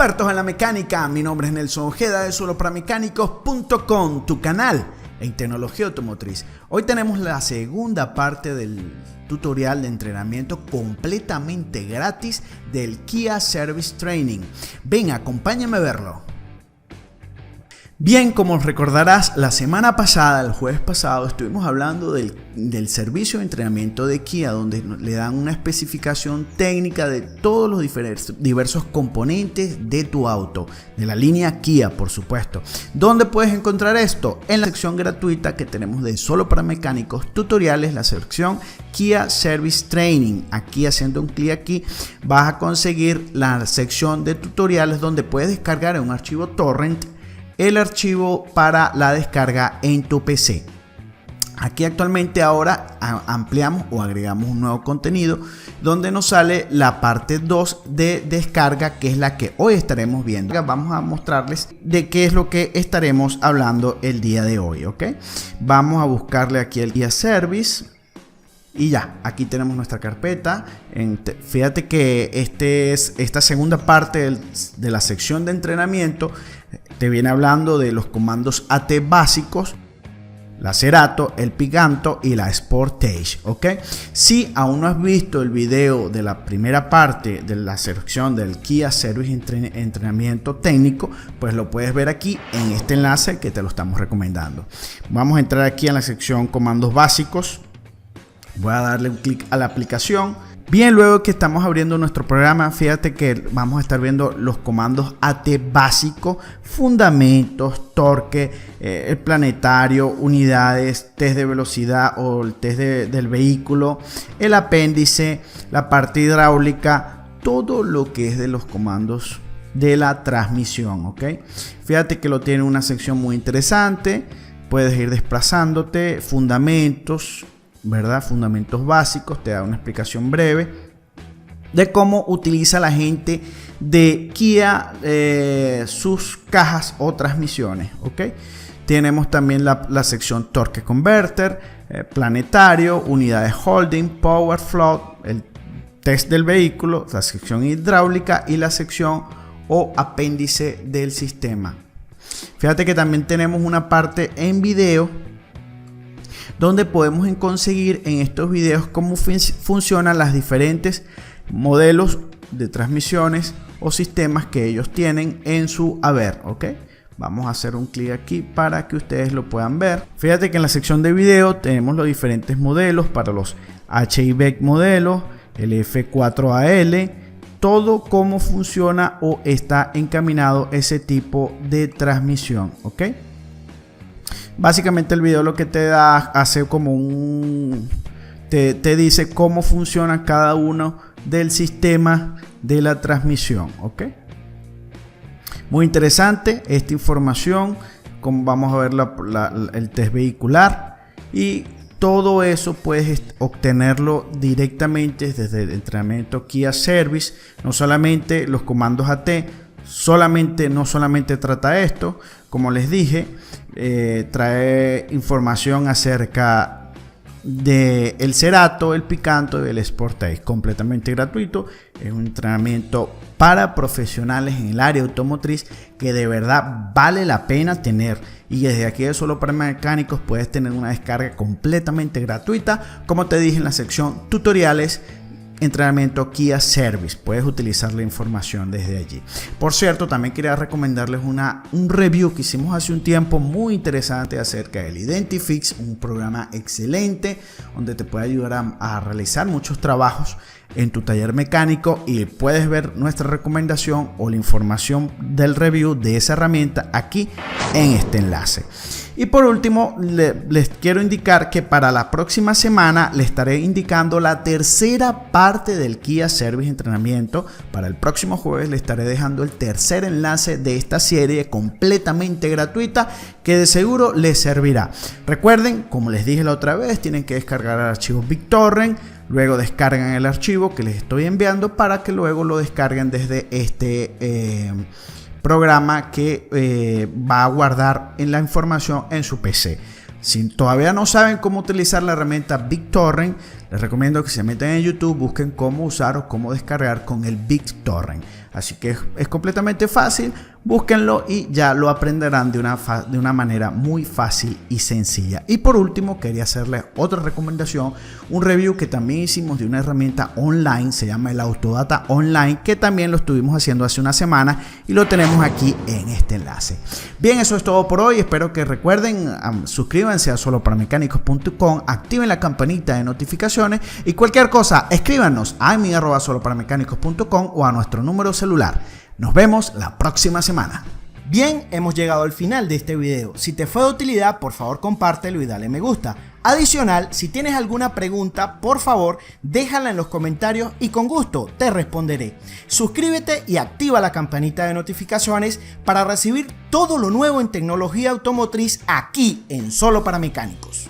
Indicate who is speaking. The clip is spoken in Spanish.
Speaker 1: Expertos en la mecánica, mi nombre es Nelson Ojeda de soloparamecánicos.com, tu canal en tecnología automotriz. Hoy tenemos la segunda parte del tutorial de entrenamiento completamente gratis del Kia Service Training. Ven, acompáñame a verlo. Bien, como recordarás, la semana pasada, el jueves pasado, estuvimos hablando del servicio de entrenamiento de Kia, donde le dan una especificación técnica de todos los diversos componentes de tu auto, de la línea Kia, por supuesto. ¿Dónde puedes encontrar esto? En la sección gratuita que tenemos de Solo para Mecánicos Tutoriales, la sección Kia Service Training. Aquí, haciendo un clic aquí, vas a conseguir la sección de tutoriales donde puedes descargar en un archivo torrent el archivo para la descarga en tu PC. Aquí actualmente ahora ampliamos o agregamos un nuevo contenido donde nos sale la parte 2 de descarga, que es la que hoy estaremos viendo. Vamos a mostrarles de qué es lo que estaremos hablando el día de hoy, ¿ok? Vamos a buscarle aquí el Kia Service. Y ya, aquí tenemos nuestra carpeta. Fíjate que esta segunda parte de la sección de entrenamiento te viene hablando de los comandos AT básicos, la Cerato, el Picanto y la Sportage, ¿ok? Si aún no has visto el video de la primera parte de la sección del Kia Service Entrenamiento Técnico, pues lo puedes ver aquí en este enlace que te lo estamos recomendando. Vamos a entrar aquí en la sección comandos básicos. Voy a darle un clic a la aplicación. Bien, luego que estamos abriendo nuestro programa, fíjate que vamos a estar viendo los comandos AT básico, fundamentos, torque, el planetario, unidades, test de velocidad o el test del vehículo, el apéndice, la parte hidráulica, todo lo que es de los comandos de la transmisión, ¿ok? Fíjate que lo tiene una sección muy interesante, puedes ir desplazándote, fundamentos, ¿verdad? Fundamentos básicos, te da una explicación breve de cómo utiliza la gente de Kia sus cajas o transmisiones, ¿ok? Tenemos también la sección Torque Converter, planetario, unidades holding, power flow, el test del vehículo, la sección hidráulica y la sección o apéndice del sistema. Fíjate que también tenemos una parte en video donde podemos conseguir en estos videos cómo funcionan las diferentes modelos de transmisiones o sistemas que ellos tienen en su haber, ¿ok? Vamos a hacer un clic aquí para que ustedes lo puedan ver. Fíjate que en la sección de video tenemos los diferentes modelos para los HIVEC modelos, el F4AL, todo cómo funciona o está encaminado ese tipo de transmisión, ¿ok? Básicamente el video lo que te da, hace como te dice cómo funciona cada uno del sistema de la transmisión, ¿ok? Muy interesante esta información, como vamos a ver el test vehicular, y todo eso puedes obtenerlo directamente desde el entrenamiento Kia Service. No solamente los comandos AT, no solamente trata esto, como les dije, trae información acerca de el Cerato, el Picanto y el Sportage, completamente gratuito. Es un entrenamiento para profesionales en el área automotriz que de verdad vale la pena tener, y desde aquí de Solo para Mecánicos puedes tener una descarga completamente gratuita, como te dije en la sección tutoriales, entrenamiento Kia Service. Puedes utilizar la información desde allí. Por cierto, también quería recomendarles un review que hicimos hace un tiempo muy interesante acerca del Identifix, un programa excelente donde te puede ayudar a realizar muchos trabajos en tu taller mecánico, y puedes ver nuestra recomendación o la información del review de esa herramienta aquí en este enlace. Y por último, les quiero indicar que para la próxima semana les estaré indicando la tercera parte del Kia Service Entrenamiento. Para el próximo jueves les estaré dejando el tercer enlace de esta serie completamente gratuita que de seguro les servirá. Recuerden, como les dije la otra vez, tienen que descargar el archivo BitTorrent. Luego descargan el archivo que les estoy enviando para que luego lo descarguen desde este programa que va a guardar la información en su PC. Si todavía no saben cómo utilizar la herramienta BitTorrent, les recomiendo que se metan en YouTube, busquen cómo usar o cómo descargar con el BitTorrent. Así que es completamente fácil, búsquenlo y ya lo aprenderán de una manera muy fácil y sencilla. Y por último, quería hacerles otra recomendación, un review que también hicimos de una herramienta online, se llama el Autodata Online, que también lo estuvimos haciendo hace una semana y lo tenemos aquí en este enlace. Bien, eso es todo por hoy, espero que recuerden, suscríbanse a soloparamecanicos.com, activen la campanita de notificaciones y cualquier cosa, escríbanos a mi@soloparamecanicos.com o a nuestro número celular. Nos vemos la próxima semana.
Speaker 2: Bien, hemos llegado al final de este video. Si te fue de utilidad, por favor compártelo y dale me gusta. Adicional, si tienes alguna pregunta, por favor déjala en los comentarios y con gusto te responderé. Suscríbete y activa la campanita de notificaciones para recibir todo lo nuevo en tecnología automotriz aquí en Solo para Mecánicos.